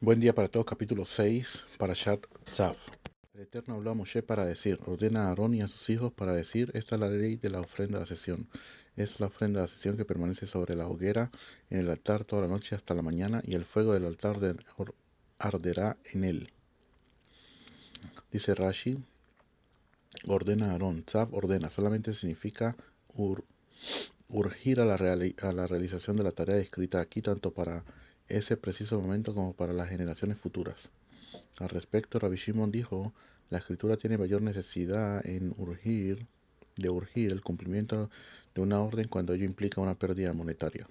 Buen día para todos, capítulo 6, Parashat Tzav. El Eterno habló a Moshe para decir, ordena a Aarón y a sus hijos para decir, esta es la ley de la ofrenda de ascensión. Es la ofrenda de ascensión que permanece sobre la hoguera en el altar toda la noche hasta la mañana, y el fuego del altar arderá en él. Dice Rashi, ordena a Aarón. Tzav ordena, solamente significa ur- urgir a a la realización de la tarea escrita aquí, tanto para ese preciso momento como para las generaciones futuras. Al respecto, Rabbi Shimon dijo, la escritura tiene mayor necesidad de urgir el cumplimiento de una orden cuando ello implica una pérdida monetaria.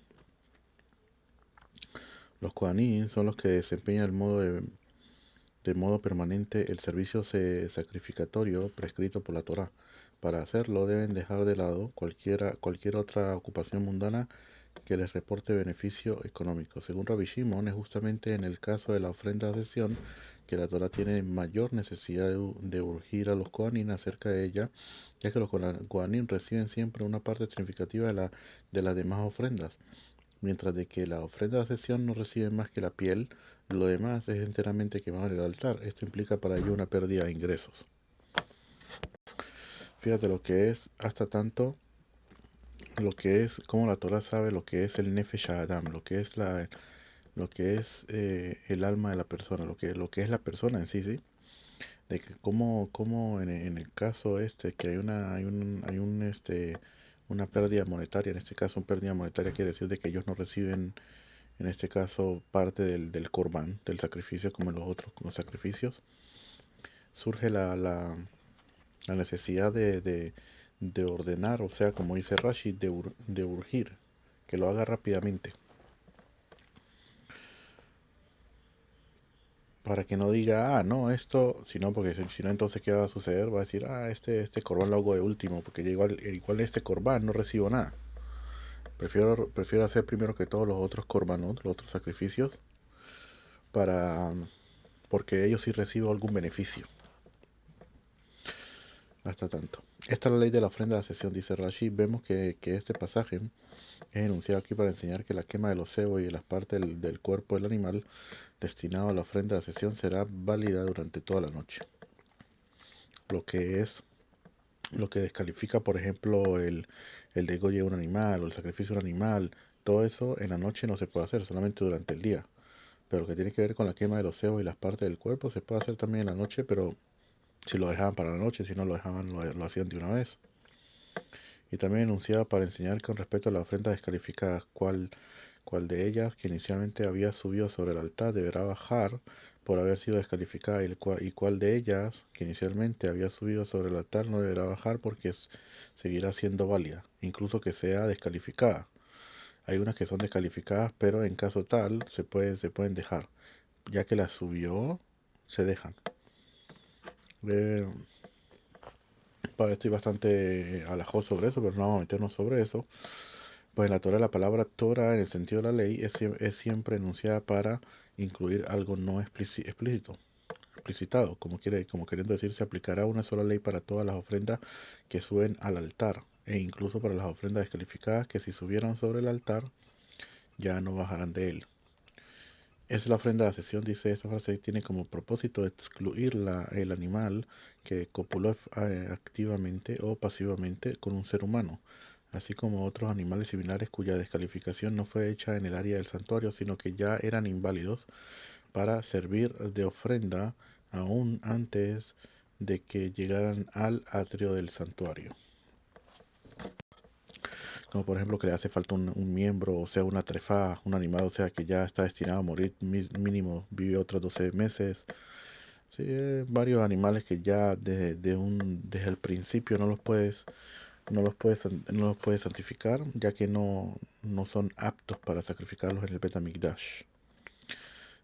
Los Kohanim son los que desempeñan de modo permanente el servicio sacrificatorio prescrito por la Torá. Para hacerlo deben dejar de lado cualquier otra ocupación mundana que les reporte beneficio económico. Según Rabbi Shimon, es justamente en el caso de la ofrenda de adhesión que la Torah tiene mayor necesidad de urgir a los Kohanim acerca de ella, ya que los Kohanim reciben siempre una parte significativa de las demás ofrendas, mientras de que la ofrenda de adhesión no recibe más que la piel. Lo demás es enteramente quemado en el altar. Esto implica para ello una pérdida de ingresos. Fíjate lo que es hasta tanto lo que es, como la Torah sabe lo que es el Nefesh Adam, lo que es el alma de la persona, lo que es la persona en sí, sí, de que como en el caso este, que una pérdida monetaria, en este caso una pérdida monetaria quiere decir de que ellos no reciben, en este caso, parte del Corban, del sacrificio, como en los otros los sacrificios, surge la necesidad de ordenar, o sea, como dice Rashi, de urgir, que lo haga rápidamente, para que no diga, no, esto, sino porque si no, entonces, ¿qué va a suceder? Va a decir, este corbán lo hago de último, porque ya igual este corbán no recibo nada. Prefiero hacer primero que todos los otros corbanos, los otros sacrificios, para, porque ellos sí recibo algún beneficio. Hasta tanto. Esta es la ley de la ofrenda de la sesión, dice Rashi. Vemos que este pasaje es enunciado aquí para enseñar que la quema de los cebos y de las partes del cuerpo del animal destinado a la ofrenda de sesión será válida durante toda la noche. Lo que es lo que descalifica, por ejemplo, el degolle de un animal o el sacrificio de un animal, todo eso en la noche no se puede hacer, solamente durante el día. Pero lo que tiene que ver con la quema de los cebos y las partes del cuerpo se puede hacer también en la noche, pero si lo dejaban para la noche, si no lo dejaban, lo hacían de una vez. Y también enunciada para enseñar con respecto a la ofrenda descalificada, cuál de ellas que inicialmente había subido sobre el altar deberá bajar por haber sido descalificada, y cuál de ellas que inicialmente había subido sobre el altar no deberá bajar porque seguirá siendo válida, incluso que sea descalificada. Hay unas que son descalificadas, pero en caso tal se pueden dejar, ya que las subió, se dejan. Eh, Estoy bastante alajoso sobre eso, pero no vamos a meternos sobre eso. Pues en la Torah la palabra Torah en el sentido de la ley es siempre enunciada para incluir algo no explicitado, como queriendo decir, se aplicará una sola ley para todas las ofrendas que suben al altar, e incluso para las ofrendas descalificadas que si subieron sobre el altar ya no bajarán de él. Es la ofrenda de ascensión, dice esta frase, tiene como propósito excluir el animal que copuló activamente o pasivamente con un ser humano, así como otros animales similares cuya descalificación no fue hecha en el área del santuario, sino que ya eran inválidos para servir de ofrenda aún antes de que llegaran al atrio del santuario. Como por ejemplo que le hace falta un miembro, o sea, una trefa, un animal, o sea, que ya está destinado a morir, mínimo vive otros 12 meses. Sí, varios animales que ya desde el principio no los puedes santificar, ya que no son aptos para sacrificarlos en el Betamikdash.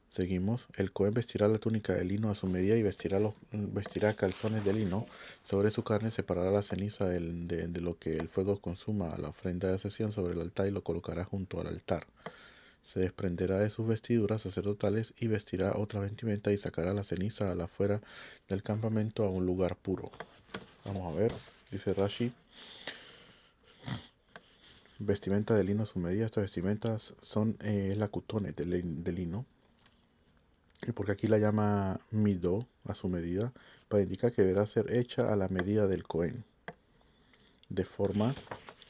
Seguimos. El Cohen vestirá la túnica de lino a su medida y vestirá calzones de lino. Sobre su carne separará la ceniza de lo que el fuego consuma a la ofrenda de ascensión sobre el altar y lo colocará junto al altar. Se desprenderá de sus vestiduras sacerdotales y vestirá otra vestimenta y sacará la ceniza a la fuera del campamento a un lugar puro. Vamos a ver, dice Rashi, vestimenta de lino a su medida. Estas vestimentas son la cutone de lino, y porque aquí la llama mido, a su medida, para indicar que deberá ser hecha a la medida del Cohen, de forma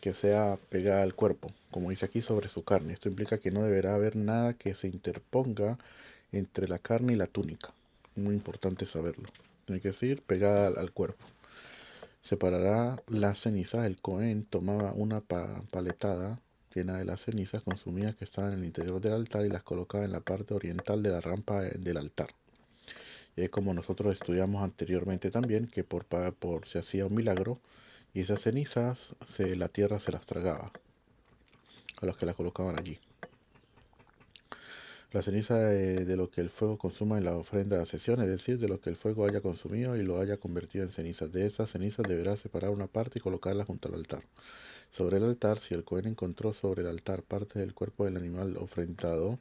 que sea pegada al cuerpo, como dice aquí, sobre su carne. Esto implica que no deberá haber nada que se interponga entre la carne y la túnica. Muy importante saberlo. Tiene que decir pegada al cuerpo. Separará las cenizas. El Cohen tomaba una paletada llena de las cenizas consumidas que estaban en el interior del altar y las colocaba en la parte oriental de la rampa del altar. Y es como nosotros estudiamos anteriormente también, que por se hacía un milagro y esas cenizas la tierra se las tragaba a los que las colocaban allí. La ceniza de lo que el fuego consuma en la ofrenda de ascensión, es decir, de lo que el fuego haya consumido y lo haya convertido en cenizas. De estas cenizas deberá separar una parte y colocarla junto al altar. Sobre el altar, si el Cohen encontró sobre el altar parte del cuerpo del animal ofrendado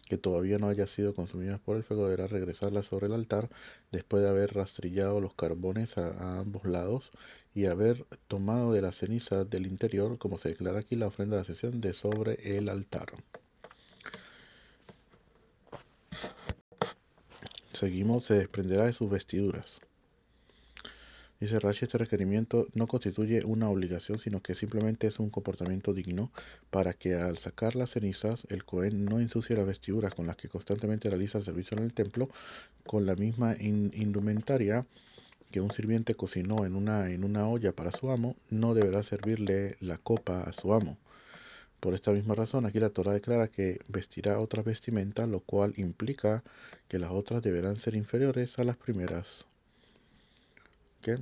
que todavía no haya sido consumidas por el fuego, deberá regresarla sobre el altar después de haber rastrillado los carbones a ambos lados y haber tomado de la ceniza del interior, como se declara aquí, la ofrenda de ascensión de sobre el altar. Seguimos, se desprenderá de sus vestiduras. Dice Rashi, este requerimiento no constituye una obligación, sino que simplemente es un comportamiento digno para que al sacar las cenizas, el Cohen no ensucie las vestiduras con las que constantemente realiza el servicio en el templo, con la misma indumentaria que un sirviente cocinó en una olla para su amo, no deberá servirle la copa a su amo. Por esta misma razón, aquí la Torah declara que vestirá otras vestimentas, lo cual implica que las otras deberán ser inferiores a las primeras. ¿Qué?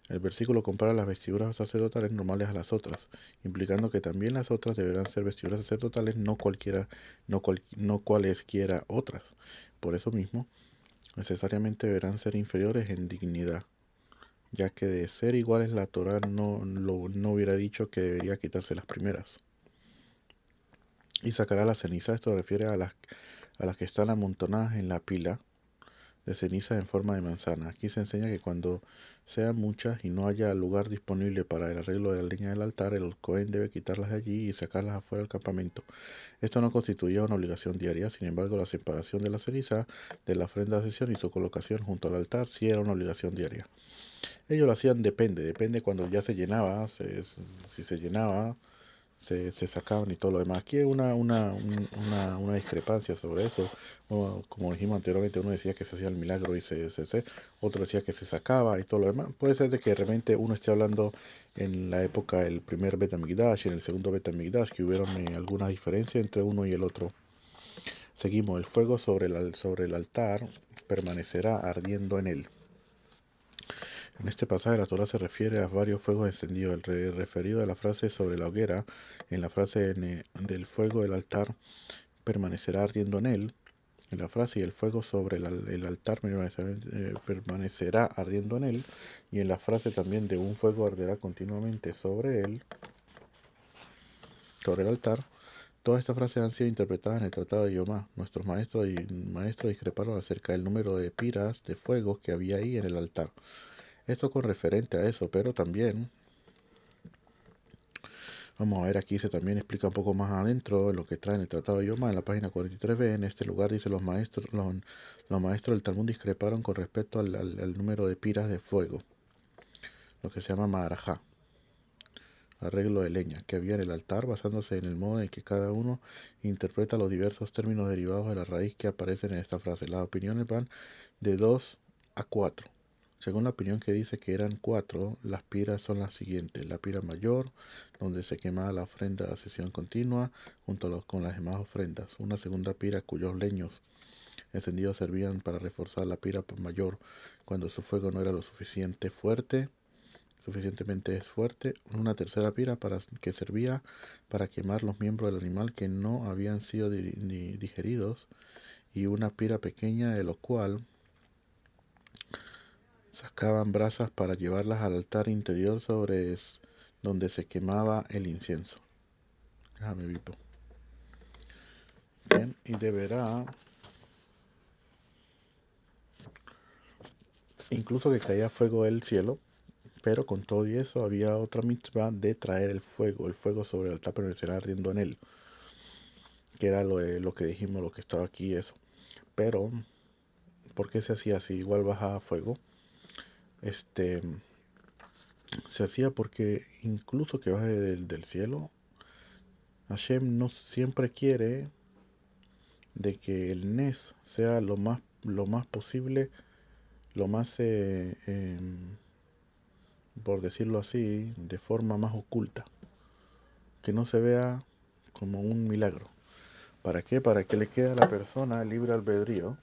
El versículo compara las vestiduras sacerdotales normales a las otras, implicando que también las otras deberán ser vestiduras sacerdotales, no cualesquiera otras. Por eso mismo, necesariamente deberán ser inferiores en dignidad, ya que de ser iguales la Torah no hubiera dicho que debería quitarse las primeras. Y sacará la ceniza, esto refiere a las que están amontonadas en la pila de ceniza en forma de manzana. Aquí se enseña que cuando sean muchas y no haya lugar disponible para el arreglo de la leña del altar, el Cohen debe quitarlas de allí y sacarlas afuera del campamento. Esto no constituía una obligación diaria, sin embargo la separación de la ceniza de la ofrenda de ascensión y su colocación junto al altar sí era una obligación diaria. Ellos lo hacían depende cuando ya se llenaba, si se llenaba, se sacaban y todo lo demás. Aquí hay una discrepancia sobre eso. Como dijimos anteriormente, uno decía que se hacía el milagro y otro decía que se sacaba y todo lo demás. Puede ser de que de repente uno esté hablando en la época del primer Bet HaMikdash y en el segundo Bet HaMikdash, que hubieron alguna diferencia entre uno y el otro. Seguimos, el fuego sobre el altar permanecerá ardiendo en él. En este pasaje la Torah se refiere a varios fuegos encendidos. El referido a la frase sobre la hoguera, en la frase del fuego del altar permanecerá ardiendo en él, en la frase y el fuego sobre el altar permanecerá ardiendo en él, y en la frase también de un fuego arderá continuamente sobre él, sobre el altar. Todas estas frases han sido interpretadas en el Tratado de Yomá. Nuestros maestros discreparon acerca del número de piras de fuego que había ahí en el altar. Esto con referente a eso, pero también vamos a ver aquí, se también explica un poco más adentro en lo que trae en el Tratado de Yoma, en la página 43b. En este lugar dice los maestros del Talmud discreparon con respecto al número de piras de fuego, lo que se llama Maharajá, arreglo de leña, que había en el altar, basándose en el modo en que cada uno interpreta los diversos términos derivados de la raíz que aparecen en esta frase. Las opiniones van de 2 a 4. Según la opinión que dice que eran 4, las piras son las siguientes. La pira mayor, donde se quemaba la ofrenda de ascensión continua, con las demás ofrendas. Una segunda pira cuyos leños encendidos servían para reforzar la pira mayor cuando su fuego no era lo suficientemente fuerte. Una tercera pira que servía para quemar los miembros del animal que no habían sido digeridos. Y una pira pequeña de lo cual sacaban brasas para llevarlas al altar interior sobre donde se quemaba el incienso. Déjame vipo. Bien, y deberá, incluso que caía fuego del cielo, pero con todo y eso había otra mitzvah de traer el fuego sobre el altar permanecerá ardiendo en él, que era lo que dijimos, lo que estaba aquí, eso. Pero, ¿por qué se hacía así? Igual bajaba fuego. Este, Se hacía porque incluso que baje del cielo, Hashem no siempre quiere de que el Nes sea lo más posible, lo más, por decirlo así, de forma más oculta, que no se vea como un milagro. ¿Para qué? Para que le quede a la persona libre albedrío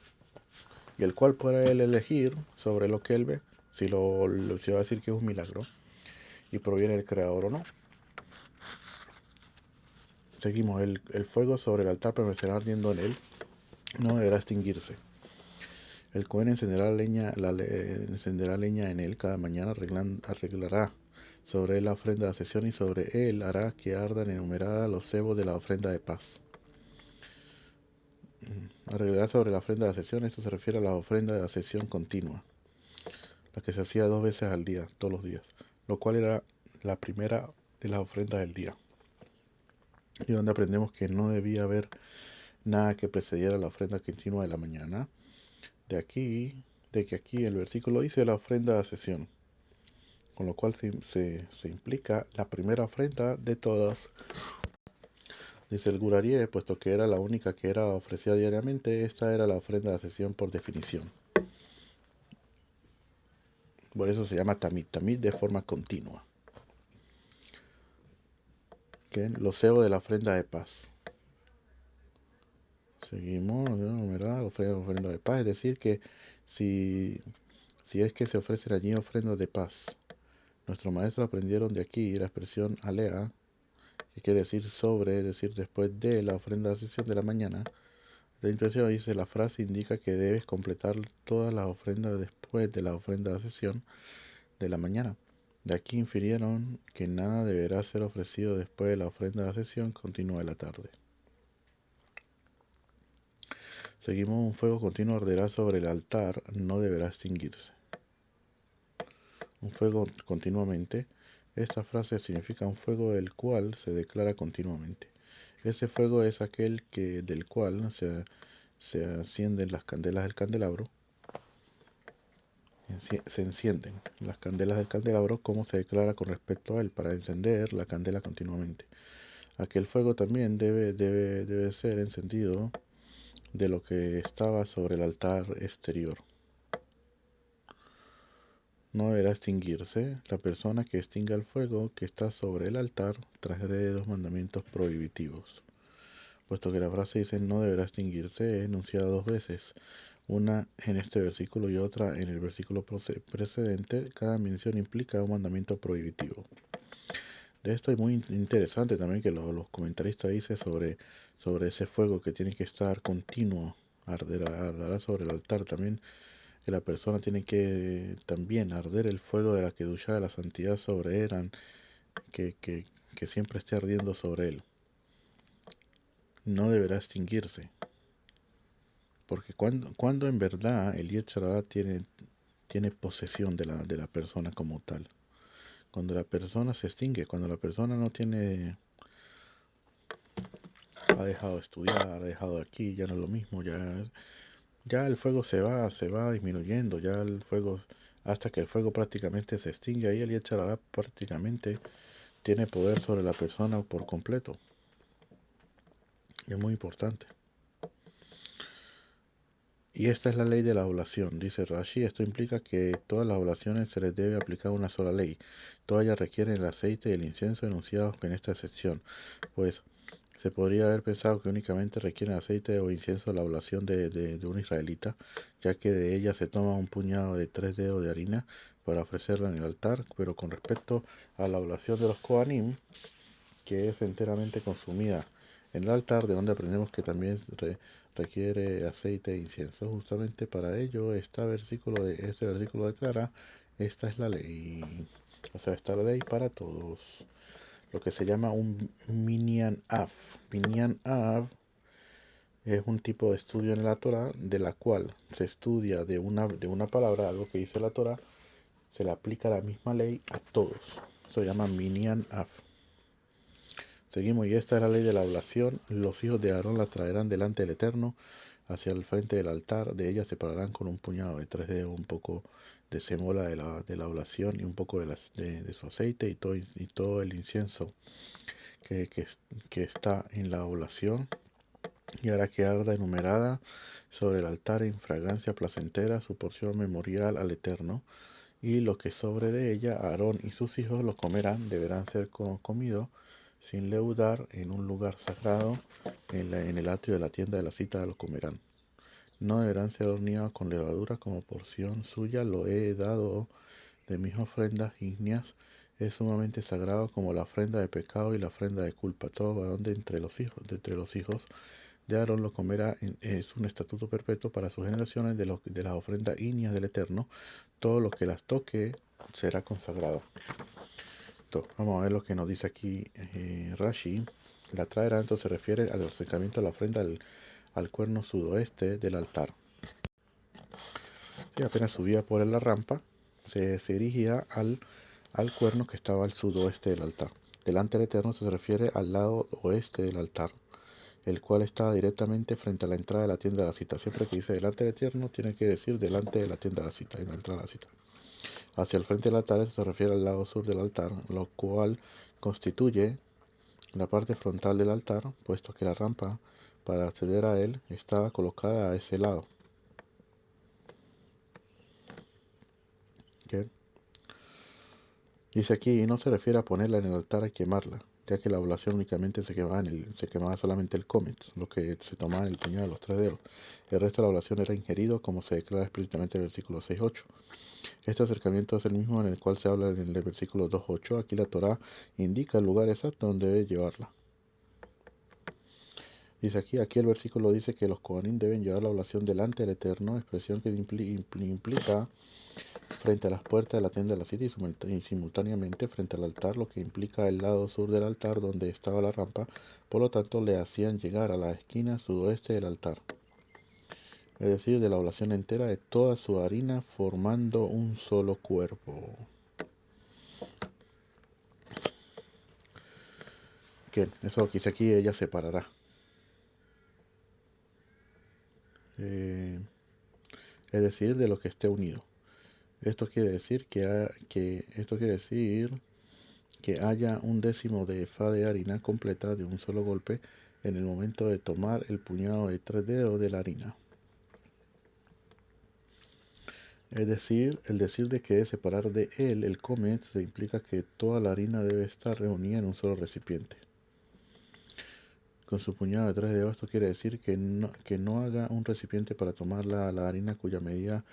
y el cual pueda él elegir sobre lo que él ve, si va a decir que es un milagro y proviene del creador o no. Seguimos, el fuego sobre el altar permanecerá ardiendo en él, no deberá extinguirse. El Cohen encenderá leña en él cada mañana, arreglará sobre él la ofrenda de ascensión y sobre él hará que ardan enumeradas los cebos de la ofrenda de paz. Arreglará sobre la ofrenda de ascensión, esto se refiere a la ofrenda de ascensión continua, la que se hacía 2 veces al día, todos los días, lo cual era la primera de las ofrendas del día, y donde aprendemos que no debía haber nada que precediera la ofrenda continua de la mañana. De que aquí el versículo dice la ofrenda de ascensión, con lo cual se implica la primera ofrenda de todas. Dice el Gurarie, puesto que era la única que era ofrecida diariamente, esta era la ofrenda de ascensión por definición. Por eso se llama tamid de forma continua. ¿Okay? Los cebos de la ofrenda de paz. Seguimos, ¿verdad? Ofrenda de paz, es decir que si, si es que se ofrecen allí ofrendas de paz. Nuestros maestros aprendieron de aquí la expresión alea, que quiere decir sobre, es decir, después de la ofrenda de ascensión de la mañana. La intuición dice, la frase indica que debes completar todas las ofrendas después de la ofrenda de ascensión de la mañana. De aquí infirieron que nada deberá ser ofrecido después de la ofrenda de ascensión continua de la tarde. Seguimos, un fuego continuo arderá sobre el altar, no deberá extinguirse. Un fuego continuamente. Esta frase significa un fuego del cual se declara continuamente. Ese fuego es aquel del cual se encienden las candelas del candelabro. Se encienden las candelas del candelabro como se declara con respecto a él para encender la candela continuamente. Aquel fuego también debe ser encendido de lo que estaba sobre el altar exterior. No deberá extinguirse. La persona que extinga el fuego que está sobre el altar transgrede 2 mandamientos prohibitivos. Puesto que la frase dice no deberá extinguirse, es enunciada 2 veces, una en este versículo y otra en el versículo precedente. Cada mención implica un mandamiento prohibitivo. De esto es muy interesante también que los comentaristas dicen sobre ese fuego que tiene que estar continuo, arderá sobre el altar. También que la persona tiene que también arder el fuego de la Kedushá, de la santidad sobre él, que siempre esté ardiendo sobre él. No deberá extinguirse. Porque cuando en verdad el Yetzer Hara tiene posesión de la persona como tal. Cuando la persona se extingue, cuando la persona no tiene, ha dejado de estudiar, ha dejado de aquí, ya no es lo mismo, ya el fuego se va disminuyendo, ya el fuego, hasta que el fuego prácticamente se extingue, ahí el Yetzer Hara prácticamente tiene poder sobre la persona por completo. Es muy importante. Y esta es la ley de la oblación, dice Rashi. Esto implica que todas las oblaciones se les debe aplicar una sola ley. Todas ellas requieren el aceite y el incienso enunciados en esta sección, pues se podría haber pensado que únicamente requieren aceite o incienso la oblación de un israelita, ya que de ella se toma un puñado de 3 dedos de harina para ofrecerla en el altar, pero con respecto a la oblación de los Kohanim, que es enteramente consumida en el altar, de donde aprendemos que también requiere aceite e incienso. Justamente para ello este versículo declara, esta es la ley, o sea, está la ley para todos, lo que se llama un Minyan Av. Minyan Av es un tipo de estudio en la Torah, de la cual se estudia de una palabra, algo que dice la Torah, se le aplica la misma ley a todos. Eso se llama Minyan Av. Seguimos, y esta es la ley de la oblación. Los hijos de Aarón la traerán delante del Eterno Hacia el frente del altar de ella separarán con un puñado de 3 dedos un poco de semola de la oblación y un poco de su aceite y todo el incienso que, que, que está en la oblación, y hará que arda enumerada sobre el altar en fragancia placentera su porción memorial al Eterno, y lo que sobre de ella Aarón y sus hijos lo comerán, deberán ser comidos sin leudar en un lugar sagrado, en el atrio de la tienda de la cita lo comerán. No deberán ser horneados con levadura, como porción suya lo he dado de mis ofrendas ígneas. Es sumamente sagrado como la ofrenda de pecado y la ofrenda de culpa. Todo varón de entre los hijos de Aarón lo comerá. Es un estatuto perpetuo para sus generaciones de las ofrendas ígneas del Eterno. Todo lo que las toque será consagrado. Entonces, vamos a ver lo que nos dice aquí Rashi. La traerá, entonces se refiere al acercamiento de la ofrenda al cuerno sudoeste del altar. Sí, apenas subía por la rampa, se dirigía al cuerno que estaba al sudoeste del altar. Delante del Eterno se refiere al lado oeste del altar, el cual estaba directamente frente a la entrada de la tienda de la cita. Siempre que dice delante del Eterno, tiene que decir delante de la tienda de la cita, en la entrada de la cita. Hacia el frente del altar se refiere al lado sur del altar, lo cual constituye la parte frontal del altar, puesto que la rampa para acceder a él estaba colocada a ese lado. ¿Okay? Dice aquí, no se refiere a ponerla en el altar y quemarla, ya que la oblación únicamente se quemaba solamente el cómex, lo que se tomaba en el puñado de los 3 dedos. El resto de la oblación era ingerido, como se declara explícitamente en el versículo 6.8. Este acercamiento es el mismo en el cual se habla en el versículo 2.8. Aquí la Torá indica el lugar exacto donde debe llevarla. Dice aquí el versículo dice que los Kohanim deben llevar la oblación delante del Eterno, expresión que implica frente a las puertas de la tienda de la cita y simultáneamente frente al altar, lo que implica el lado sur del altar donde estaba la rampa. Por lo tanto, le hacían llegar a la esquina sudoeste del altar, es decir, de la oblación entera de toda su harina, formando un solo cuerpo. Bien, eso es lo que dice aquí, ella separará. Es decir, de lo que esté unido. Esto quiere decir que haya un décimo de fa de harina completa de un solo golpe en el momento de tomar el puñado de 3 dedos de la harina. Es decir, el decir de que debe separar de él el comet implica que toda la harina debe estar reunida en un solo recipiente. Con su puñado de 3 dedos, esto quiere decir que no haga un recipiente para tomar la harina cuya medida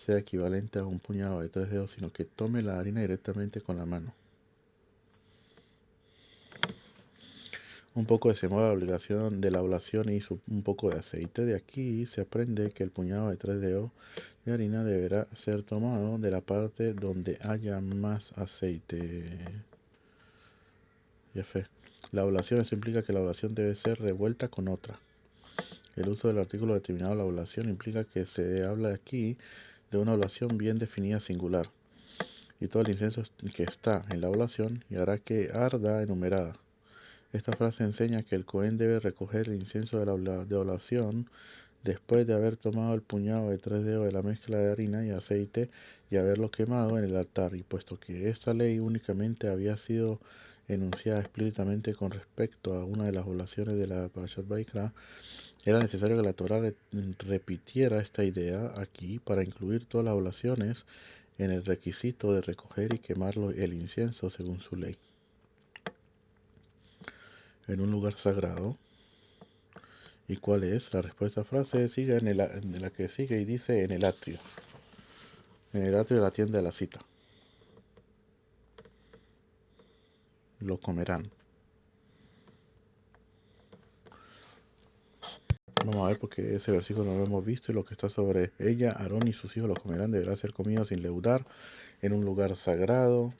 sea equivalente a un puñado de 3 dedos, sino que tome la harina directamente con la mano. Un poco de semola la obligación de la oblación y un poco de aceite. De aquí se aprende que el puñado de 3 dedos de harina deberá ser tomado de la parte donde haya más aceite. Ya fe. La oblación, eso implica que la oblación debe ser revuelta con otra. El uso del artículo determinado la oblación implica que se habla aquí de una oblación bien definida singular, y todo el incienso que está en la oblación y hará que arda enumerada. Esta frase enseña que el Cohen debe recoger el incienso de la oblación después de haber tomado el puñado de 3 dedos de la mezcla de harina y aceite y haberlo quemado en el altar, y puesto que esta ley únicamente había sido enunciada explícitamente con respecto a una de las oblaciones de la Parashat Vayikra, era necesario que la Torá repitiera esta idea aquí para incluir todas las oblaciones en el requisito de recoger y quemar el incienso según su ley, en un lugar sagrado. ¿Y cuál es? La respuesta a la frase sigue en la que sigue y dice en el atrio de la tienda de la cita. Lo comerán. Vamos a ver porque ese versículo no lo hemos visto, y lo que está sobre ella, Aarón y sus hijos lo comerán, deberá ser comido sin leudar, en un lugar sagrado.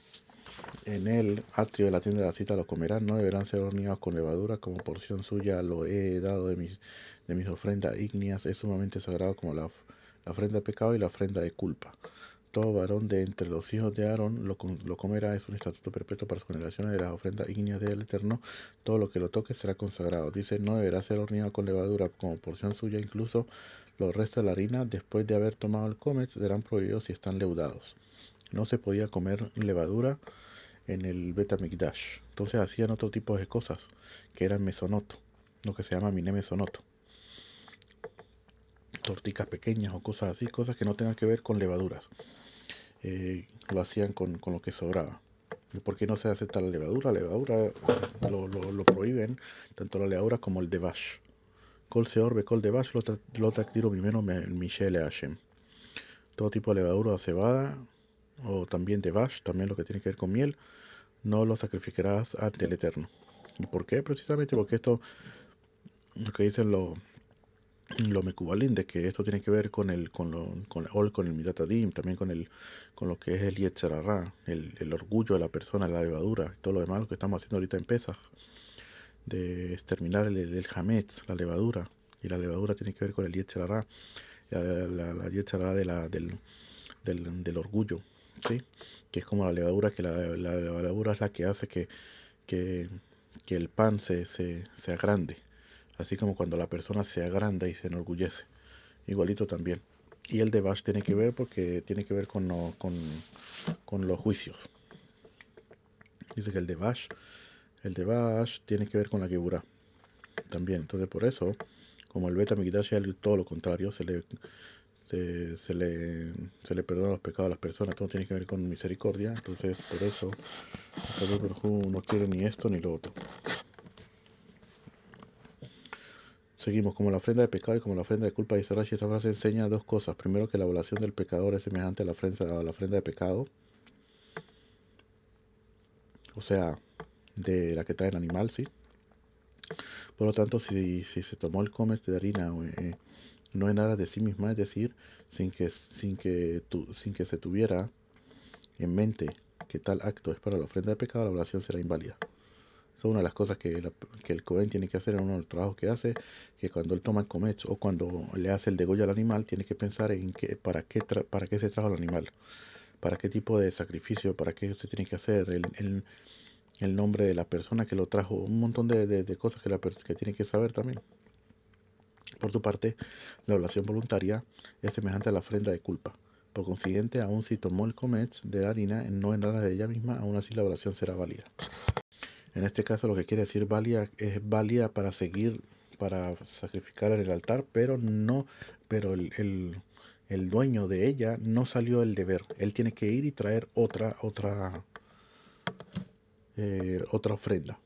En el atrio de la tienda de la cita lo comerán, no deberán ser horneados con levadura, como porción suya lo he dado de mis ofrendas ígneas. Es sumamente sagrado como la ofrenda de pecado y la ofrenda de culpa. Todo varón de entre los hijos de Aarón lo comerá, es un estatuto perpetuo para sus generaciones de las ofrendas ígneas del Eterno. Todo lo que lo toque será consagrado. Dice, no deberá ser horneado con levadura como porción suya, incluso los restos de la harina, después de haber tomado el comet, serán prohibidos si están leudados. No se podía comer levadura en el Bet HaMikdash. Entonces hacían otro tipo de cosas, que eran mesonoto, lo que se llama miné mesonoto. Torticas pequeñas o cosas así, cosas que no tengan que ver con levaduras. Lo hacían con lo que sobraba. ¿Por qué no se acepta la levadura? La levadura lo prohíben, tanto la levadura como el devash. Kol seor bekol devash lo tactiro primero Michele Hashem. Todo tipo de levadura o cebada, o también devash, también lo que tiene que ver con miel, no lo sacrificarás ante el Eterno. ¿Y por qué? Precisamente porque esto, lo que dicen lo Mekubalín, de que esto tiene que ver con el Midat Adin, también con lo que es el Yetzer Hara, el orgullo de la persona, la levadura, todo lo demás, lo que estamos haciendo ahorita en Pesach, de exterminar el Hametz, la levadura, y la levadura tiene que ver con el Yetzer Hara, la Yetzer Hara del orgullo, ¿sí? Que es como la levadura, que la levadura es la que hace que, que el pan se agrande, así como cuando la persona se agranda y se enorgullece, igualito también. Y el devash tiene que ver porque tiene que ver con los juicios. Dice que el devash tiene que ver con la geburá también. Entonces por eso, como el Bet HaMikdash es todo lo contrario, se le perdona los pecados a las personas, todo tiene que ver con misericordia. Entonces por eso no quiere ni esto ni lo otro. Seguimos, como la ofrenda de pecado y como la ofrenda de culpa, dice Rashi, esta frase enseña dos cosas. Primero, que la oblación del pecador es semejante a la ofrenda de pecado, o sea, de la que trae el animal, ¿sí? Por lo tanto, si se tomó el comer de harina, no en aras de sí misma, es decir, sin que se tuviera en mente que tal acto es para la ofrenda de pecado, la oblación será inválida. Esa es una de las cosas que el Cohen tiene que hacer en uno de los trabajos que hace, que cuando él toma el comet o cuando le hace el degollo al animal, tiene que pensar en para qué se trajo el animal, para qué tipo de sacrificio, para qué se tiene que hacer, el nombre de la persona que lo trajo, un montón de cosas que tiene que saber también. Por su parte, la oblación voluntaria es semejante a la ofrenda de culpa. Por consiguiente, aun si tomó el comet de harina, no en aras de ella misma, aún así la oración será válida. En este caso lo que quiere decir válida es válida para sacrificar en el altar, pero el dueño de ella no salió del deber. Él tiene que ir y traer otra ofrenda.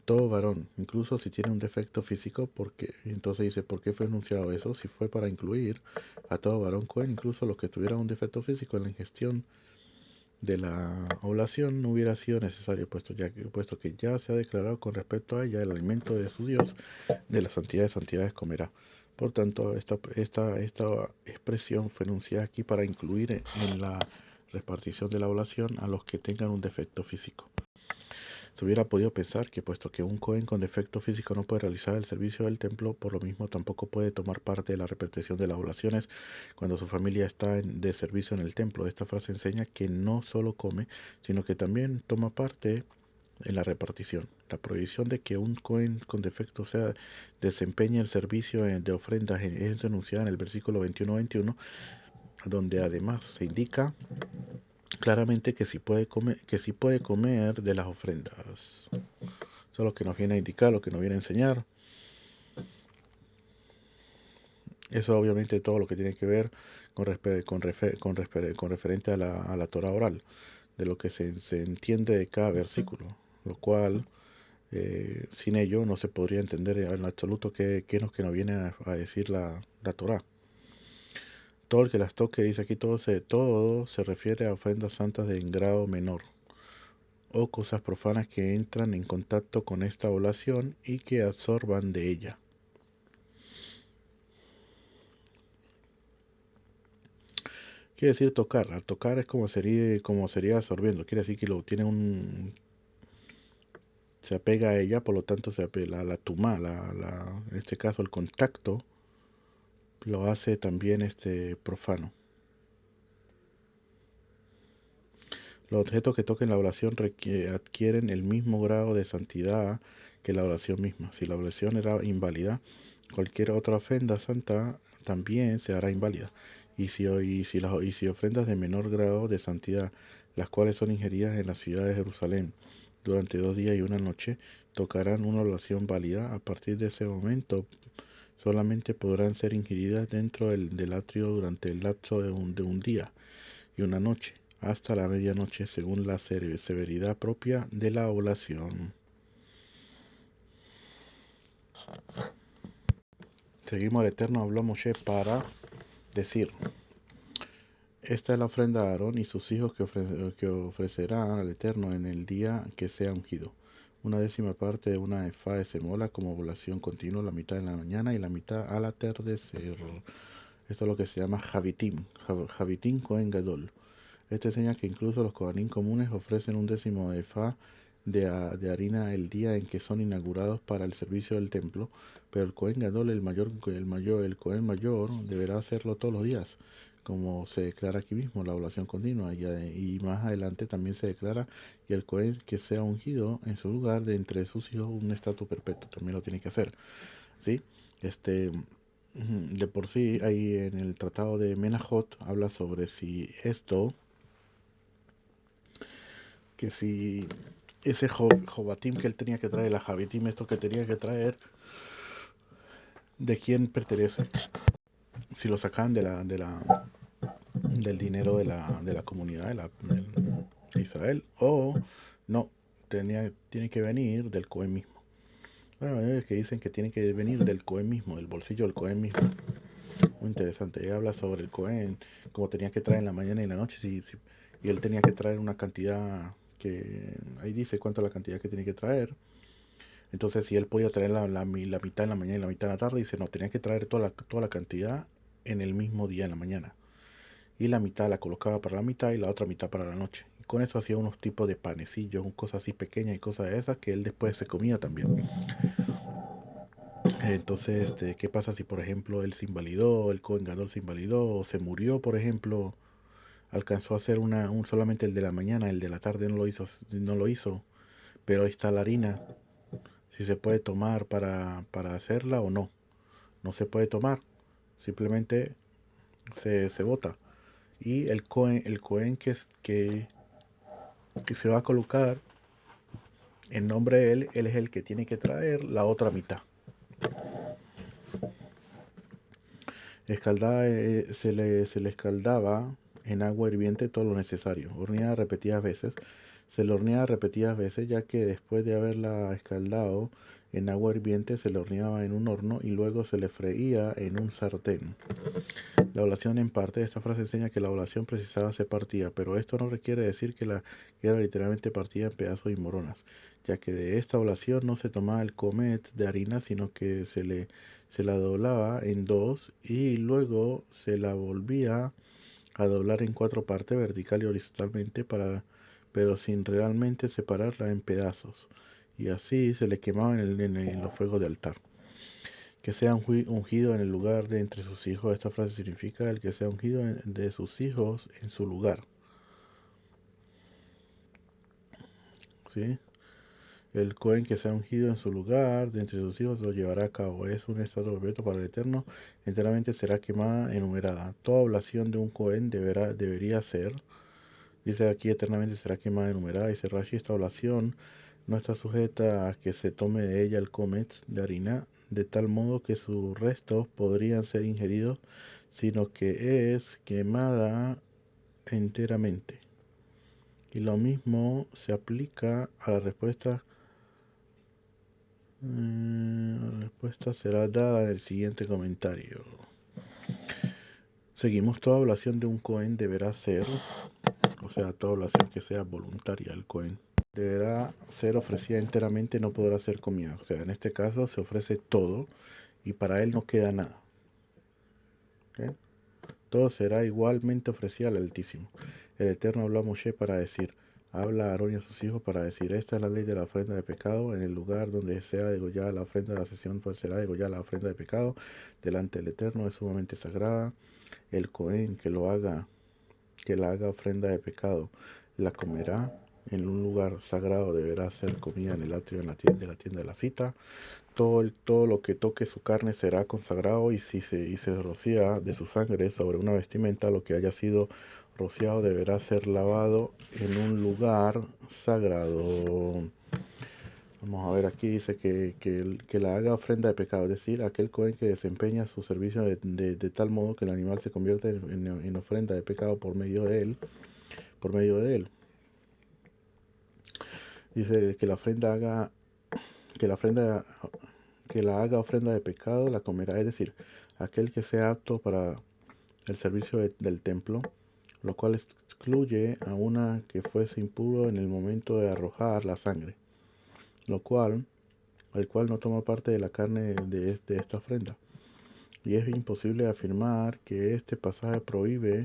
Todo varón, incluso si tiene un defecto físico, porque entonces dice, ¿por qué fue enunciado eso? Si fue para incluir a todo varón Cohen, incluso los que tuvieran un defecto físico en la ingestión de la oblación, no hubiera sido necesario, puesto que ya se ha declarado con respecto a ella el alimento de su Dios, de la santidad de santidades comerá. Por tanto, esta expresión fue enunciada aquí para incluir en la repartición de la oblación a los que tengan un defecto físico. Se hubiera podido pensar que, puesto que un Cohen con defecto físico no puede realizar el servicio del templo, por lo mismo tampoco puede tomar parte de la repetición de las oblaciones cuando su familia está de servicio en el templo. Esta frase enseña que no solo come, sino que también toma parte en la repartición. La prohibición de que un Cohen con defecto desempeñe el servicio de ofrendas es denunciada en el versículo 21-21, donde además se indica claramente que sí puede comer de las ofrendas. Eso es lo que nos viene a indicar, lo que nos viene a enseñar. Eso obviamente todo lo que tiene que ver con referente a la Torah oral, de lo que se entiende de cada versículo, lo cual sin ello no se podría entender en absoluto qué es lo que nos viene a decir la Torah. Todo el que las toque, dice aquí, todo se refiere a ofrendas santas de grado menor, o cosas profanas que entran en contacto con esta oblación y que absorban de ella. Quiere decir tocar. Al tocar es como sería absorbiendo. Quiere decir que se apega a ella, por lo tanto se apega la tumá, en este caso el contacto lo hace también profano. Los objetos que toquen la oración adquieren el mismo grado de santidad que la oración misma. Si la oración era inválida, cualquier otra ofrenda santa también se hará inválida. Y si ofrendas de menor grado de santidad, las cuales son ingeridas en la ciudad de Jerusalén durante 2 días y una noche, tocarán una oración válida. A partir de ese momento, solamente podrán ser ingeridas dentro del atrio durante el lapso de un día y una noche, hasta la medianoche, según la severidad propia de la oblación. Seguimos al Eterno, habló Moshe para decir: esta es la ofrenda de Aarón y sus hijos que ofrecerán al Eterno en el día que sea ungido. Una décima parte de una efá de semola como oblación continua, la mitad en la mañana y la mitad al atardecer. Esto es lo que se llama Javitim, Javitim Cohen Gadol. Esto enseña que incluso los Kohanim comunes ofrecen un décimo de efá de harina el día en que son inaugurados para el servicio del templo, pero el Cohen Gadol, el Cohen mayor, deberá hacerlo todos los días, como se declara aquí mismo, la oblación continua, y más adelante también se declara, y el Cohen que sea ungido en su lugar de entre sus hijos un estatuto perpetuo, también lo tiene que hacer, ¿sí? Este, de por sí, ahí en el tratado de Menajot habla sobre si esto, que si ese Jobatim que él tenía que traer, la Javitim, esto que tenía que traer, ¿de quién pertenece? Si lo sacan del dinero de la comunidad de Israel, o no, tiene que venir del Cohen mismo. Bueno, es que dicen que tiene que venir del Cohen mismo, del bolsillo del Cohen mismo. Muy interesante. Ella habla sobre el Cohen, como tenía que traer en la mañana y en la noche, y él tenía que traer una cantidad que ahí dice cuánto es la cantidad que tiene que traer. Entonces, si él podía traer la mitad en la mañana y la mitad en la tarde, dice, no, tenía que traer toda la cantidad en el mismo día en la mañana. Y la mitad la colocaba para la mitad y la otra mitad para la noche. Y con eso hacía unos tipos de panecillos, cosas así pequeñas y cosas de esas que él después se comía también. Entonces, ¿qué pasa si, por ejemplo, él se invalidó, el Cohen Gadol se invalidó, o se murió, por ejemplo, alcanzó a hacer solamente el de la mañana, el de la tarde no lo hizo, pero ahí está la harina, si se puede tomar para hacerla o no. No se puede tomar, simplemente se bota. Y el Cohen que se va a colocar en nombre de él es el que tiene que traer la otra mitad. Se le escaldaba en agua hirviente todo lo necesario, horneada repetidas veces. Se le horneaba repetidas veces, ya que después de haberla escaldado en agua hirviente se le horneaba en un horno y luego se le freía en un sartén. La oblación en parte, esta frase enseña que la oblación precisaba ser partida, pero esto no requiere decir que era literalmente partida en pedazos y moronas, ya que de esta oblación no se tomaba el comet de harina, sino que se la doblaba en dos y luego se la volvía a doblar en 4 partes vertical y horizontalmente pero sin realmente separarla en pedazos, y así se le quemaba en los fuegos de altar. Que sea ungido en el lugar de entre sus hijos. Esta frase significa el que sea ungido de sus hijos en su lugar. ¿Sí? El Cohen que sea ungido en su lugar de entre sus hijos lo llevará a cabo. Es un estado perpetuo para el Eterno. Enteramente será quemada, enumerada. Toda oblación de un Cohen debería ser. Dice aquí eternamente será quemada, enumerada. Dice Rashi, esta oblación no está sujeta a que se tome de ella el comet de harina, de tal modo que sus restos podrían ser ingeridos, sino que es quemada enteramente. Y lo mismo se aplica a la respuesta. La respuesta será dada en el siguiente comentario. Seguimos, toda oblación de un Cohen deberá ser, o sea, toda oblación que sea voluntaria al Cohen, deberá ser ofrecida enteramente, no podrá ser comida. O sea, en este caso se ofrece todo y para él no queda nada. ¿Okay? Todo será igualmente ofrecido al Altísimo. El Eterno habló a Moshe para decir, habla a Aarón y a sus hijos para decir, esta es la ley de la ofrenda de pecado, en el lugar donde sea degollada la ofrenda de la sesión, pues será degollada la ofrenda de pecado, delante del Eterno es sumamente sagrada. El Cohen que la haga ofrenda de pecado la comerá. En un lugar sagrado deberá ser comida en el atrio de la tienda de la cita. Todo lo que toque su carne será consagrado, y si se rocía de su sangre sobre una vestimenta, lo que haya sido rociado deberá ser lavado en un lugar sagrado. Vamos a ver, aquí dice que la haga ofrenda de pecado, es decir, aquel cohen que desempeña su servicio de tal modo que el animal se convierte en ofrenda de pecado por medio de él. Por medio de él. Dice que la ofrenda haga, que la ofrenda, que la haga ofrenda de pecado la comerá, es decir, aquel que sea apto para el servicio del templo, lo cual excluye a una que fuese impuro en el momento de arrojar la sangre, el cual no toma parte de la carne de esta ofrenda. Y es imposible afirmar que este pasaje prohíbe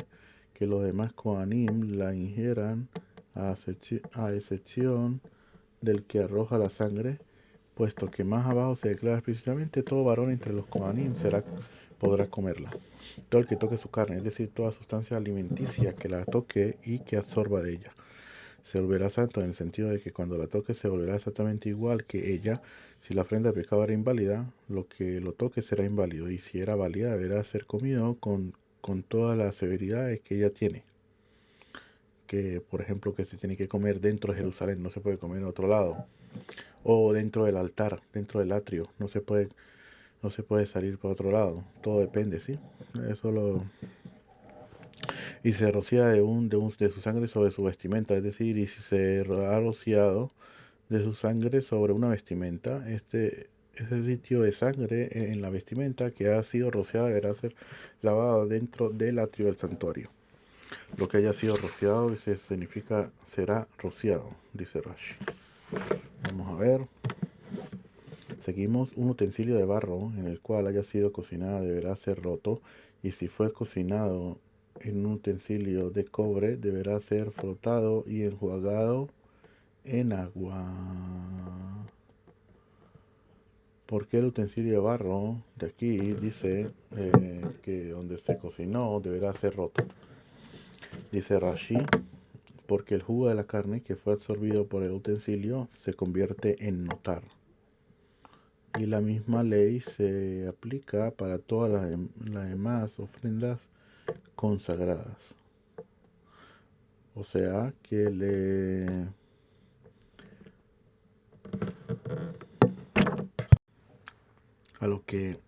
que los demás Kohanim la ingieran, a excepción del que arroja la sangre, puesto que más abajo se declara explícitamente: todo varón entre los Kohanim podrá comerla. Todo el que toque su carne, es decir, toda sustancia alimenticia que la toque y que absorba de ella, se volverá santo, en el sentido de que cuando la toque se volverá exactamente igual que ella. Si la ofrenda de pecado era inválida, lo que lo toque será inválido, y si era válida deberá ser comido con todas las severidades que ella tiene. Que, por ejemplo, que se tiene que comer dentro de Jerusalén, no se puede comer en otro lado. O dentro del altar, dentro del atrio, no se puede salir para otro lado. Todo depende, ¿sí? Eso lo... Y se rocía de su sangre sobre su vestimenta, es decir, y si se ha rociado de su sangre sobre una vestimenta, ese sitio de sangre en la vestimenta que ha sido rociada deberá ser lavado dentro del atrio del santuario. Lo que haya sido rociado significa será rociado, dice Rashi. Vamos a ver. Seguimos. Un utensilio de barro en el cual haya sido cocinada deberá ser roto, y si fue cocinado en un utensilio de cobre deberá ser frotado y enjuagado en agua. Porque el utensilio de barro de aquí dice que donde se cocinó deberá ser roto? Dice Rashi, porque el jugo de la carne que fue absorbido por el utensilio se convierte en notar. Y la misma ley se aplica para todas las demás ofrendas consagradas. O sea que a lo que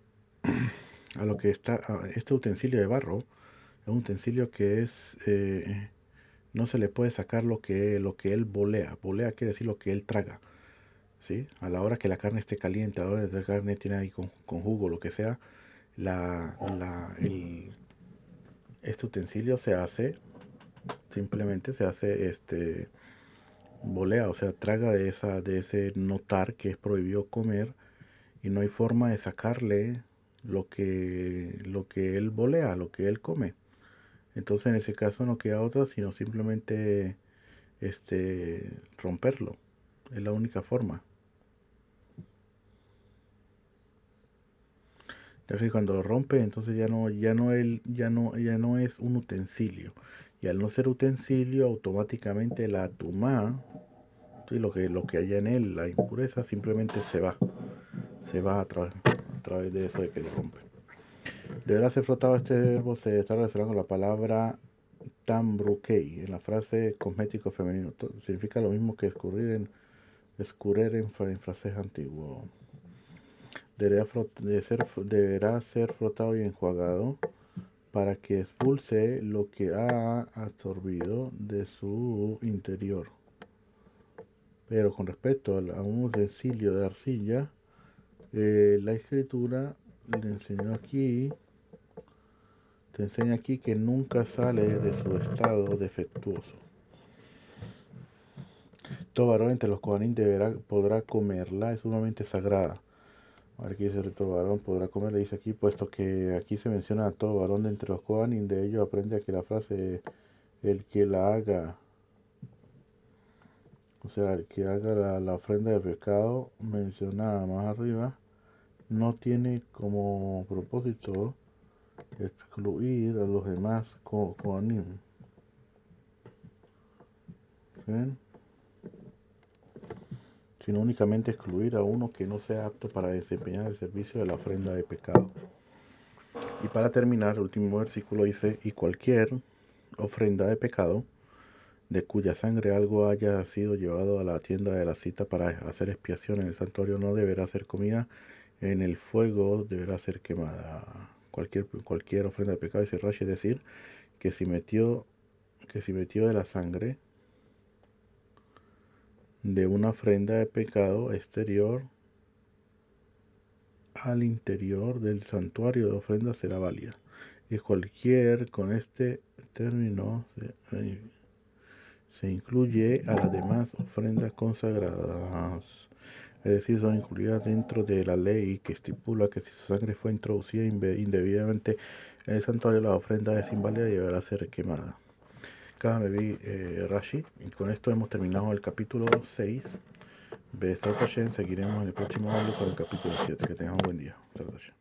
a lo que está este utensilio de barro es un utensilio que no se le puede sacar lo que él volea. Volea quiere decir lo que él traga, ¿sí? A la hora que la carne esté caliente, a la hora que la carne tiene ahí con jugo, lo que sea, la, la, el, este utensilio simplemente se hace volea, o sea, traga de ese notar que es prohibido comer, y no hay forma de sacarle lo que él volea, lo que él come. Entonces en ese caso no queda otra sino simplemente romperlo. Es la única forma. Ya que cuando lo rompe, entonces ya no es un utensilio. Y al no ser utensilio, automáticamente la tumá, ¿sí? Lo que haya en él, la impureza, simplemente se va a través de eso de que lo rompe. Deberá ser frotado. Este verbo se está relacionado con la palabra tambrukei en la frase cosmético femenino. Significa lo mismo que escurrir en frases antiguo. Deberá ser frotado y enjuagado para que expulse lo que ha absorbido de su interior. Pero con respecto a un utensilio de arcilla, la escritura te enseña aquí que nunca sale de su estado defectuoso. Todo varón entre los Kohanim podrá comerla, es sumamente sagrada. A ver, aquí dice: todo varón podrá comerla. Dice aquí, puesto que aquí se menciona a todo varón de entre los Kohanim, de ello aprende que la frase el que la haga, o sea, el que haga la ofrenda de pecado mencionada más arriba, no tiene como propósito excluir a los demás Kohanim. ¿ven? Sino únicamente excluir a uno que no sea apto para desempeñar el servicio de la ofrenda de pecado. Y para terminar, el último versículo dice, y cualquier ofrenda de pecado, de cuya sangre algo haya sido llevado a la tienda de la cita para hacer expiación en el santuario, no deberá ser comida, en el fuego deberá ser quemada. Cualquier ofrenda de pecado, dice Rashi, es decir, que si metió de la sangre de una ofrenda de pecado exterior al interior del santuario de ofrenda será válida. Y cualquier, con este término se incluye a las demás ofrendas consagradas, es decir, son incluidas dentro de la ley que estipula que si su sangre fue introducida indebidamente en el santuario, la ofrenda es inválida y deberá ser quemada. Acá me vi Rashi, y con esto hemos terminado el capítulo 6. Besat Hashem, seguiremos en el próximo audio con el capítulo 7. Que tengan un buen día. Besat Hashem.